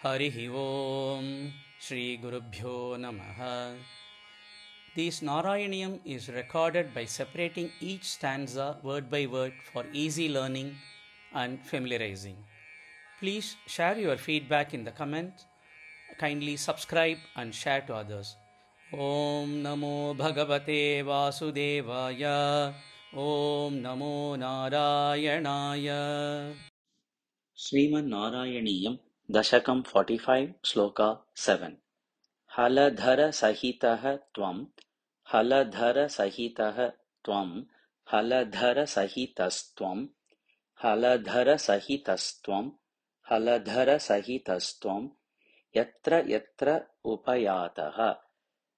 Harihi Om Shri Gurubhyo Namaha. This Narayaniyam is recorded by separating each stanza word by word for easy learning and familiarizing. Please share your feedback in the comments. Kindly subscribe and share to others. Om Namo Bhagavate Vasudevaya. Om Namo Narayanaya. Sriman Narayaniyam Dashakam 45 Sloka 7. Haladhara Sahitaha Tvam Haladhara Sahitaha Tvam Haladhara Sahitastvam Haladhara Sahitastvam Haladhara Sahitastvam Yatra Yatra Upayataha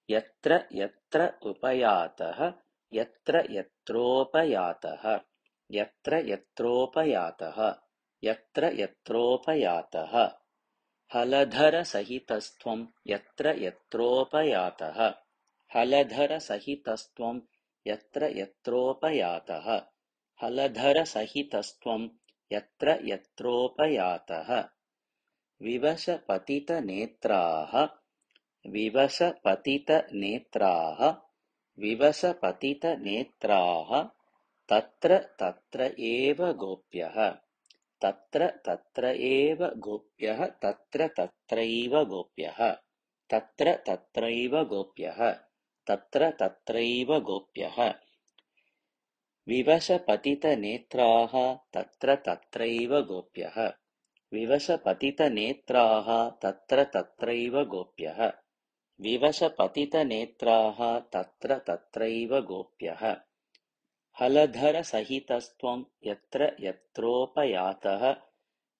Yatra Yatra Upayataha Yatra Yatropayataha Yatra Yatropayataha Yatra Yatropayataha Haladhara Sahitastvam Yatra Yatropayataha Haladhara Sahitastvam Yatra Yatropayataha Haladhara Sahitastvam Yatra Yatropayataha Vivasa Patita Netraha Vivasa Patita Netraha Vivasa Patita Netraha Tatra Tatra Eva Gopyaha Tatra Tatra Eva Gopyaha Tatra Tatraiva Gopyaha Tatra Tatraiva Gopyaha Tatra Tatraiva Gopyaha Vivasa Patita Netraha Tatra Tatraiva Gopyaha Vivasa Patita Netraha Tatra Tatraiva Gopyaha Vivasa Patita Netraha Tatra Tatraiva Gopyaha Haladhara Sahitastvam Yatra Yatropayataha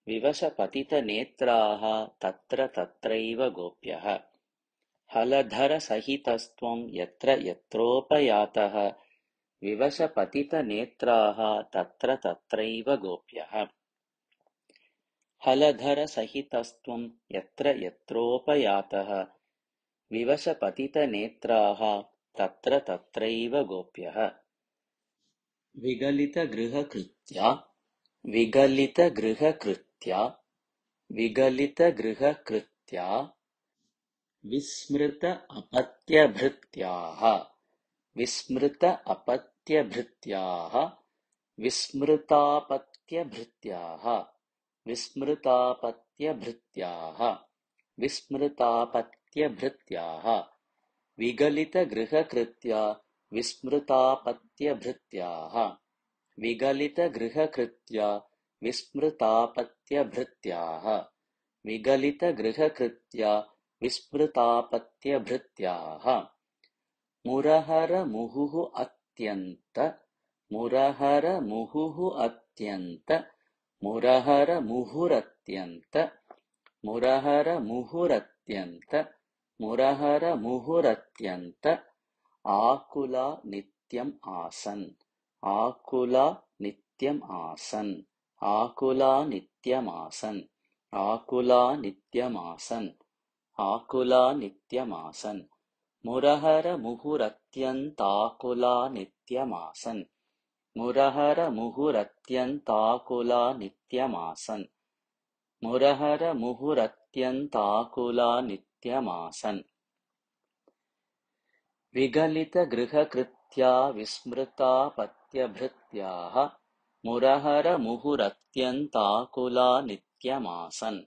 Vivasa Patita Netraha Tatra Tatraiva Gopyaha Haladhara Sahitastvam Yatra Yatropayataha Vivasa Patita Netraha Tatra Tatraiva Gopyaha Haladhara Sahitastvam Yatra Yatropayataha Vivasa Patita Netraha Tatra Tatraiva Gopyaha Vigalita Griha Kritya Vigalita Griha Kritya Vigalita Griha Kritya Vismrita Apatya Bhrityaha Vismrita Apatya Bhrityaha Vismritapatya Bhrityaha Vismritapatya Bhrityaha Vismritapatya Bhrityaha Vigalita Griha Kritya Vismritapatya Bhrityaha Vigalita Griha Kritya Vismritapatya Bhrityaha Vigalita Griha Kritya Vismritapatya Bhrityaha Murahara Muhuhu Atyanta Murahara Muhuhu Atyanta Murahara Muhuratyanta Murahara Muhuratyanta Murahara Muhuratyanta Akula Nityam Asan Akula Nityam Asan Akula Nityam Asan Akula Nityam Asan Akula Nityam Asan Murahara Muhuratyantakula Nityam Asan Murahara Muhuratyantakula Nityam Asan Murahara Muhuratyantakula Nityam Asan Vigalita Griha Kritya Vismrita Patya Bhrityaha Murahara Muhuratyantakula Nityam Asan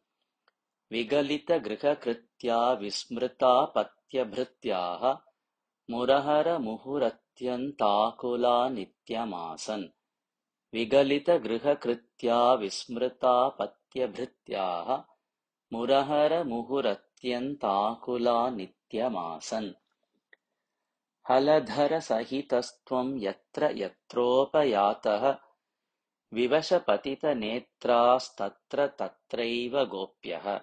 Vigalita Griha Kritya Vismrita Patya Bhrityaha Murahara Muhuratyantakula Nityam Asan Vigalita Griha Kritya Vismrita Patya Bhrityaha Murahara Muhuratyantakula Nityam Asan Haladhara Sahitastvam Yatra Yatropayataha Vivasa Patita Netras Tatra Tatraiva Gopyaha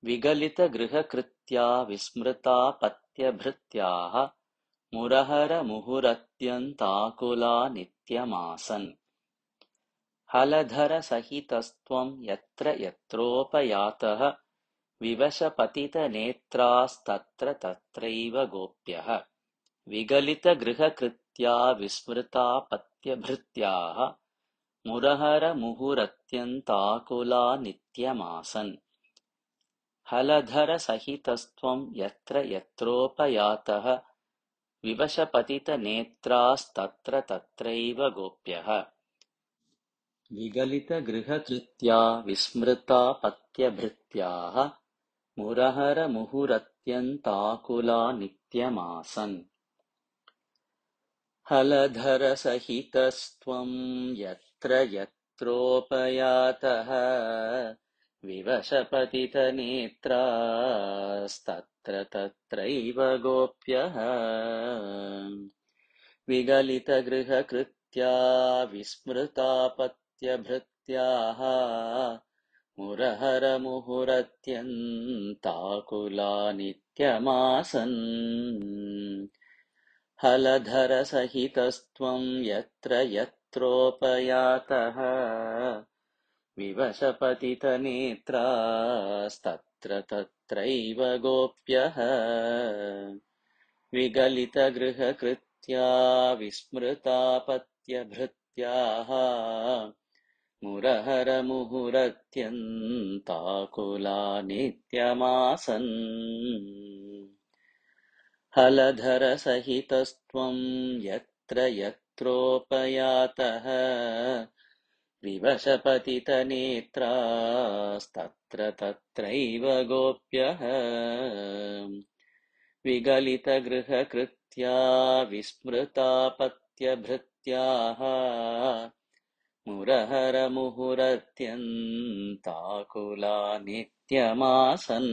Vigalita Griha Kritya Vismrita Patya Bhrityaha Murahara Muhuratyantakula Nityam Asan Haladhara Sahitastvam Yatra Yatropayataha Vivasa Patita Netras Tatra Tatraiva Gopyaha Vigalita Griha Kritya Vismrita Patya Bhrityaha Murahara Muhuratyantakula Nityam Asan हलधरसहितस्त्वं यत्र यत्रोपयातः विवशपतितनेत्रास्तत्र तत्रैव गोप्यः विगलितगृहकृत्या विस्मृतापत्यभृत्याः मुरहरमुहुरत्यन्ताकुला नित्यमासन् हलधरसहितस्त्वं यत्र यत्रोपयातः विवशपतितनेत्रास्तत्र तत्रैव गोप्यः विगलितगृहकृत्या विस्मृतापत्यभृत्याः मुरहरमुहुरत्यन्ताकुला नित्यमासन् हलधरसहितस्त्वं यत्र यत्रोपयातः विवशपतितनेत्रास्तत्र तत्रैव गोप्यः विगलितगृहकृत्या विस्मृतापत्यभृत्याः मुरहरमुहुरत्यन्ताकुला नित्यमासन् हलधरसहितस्त्वं यत्र यत्रोपयातः विवशपतितनेत्रास्तत्र तत्रैव गोप्यः विगलितगृहकृत्या विस्मृतापत्यभृत्याः मुरहरमुहुरत्यन्ताकुला नित्यमासन्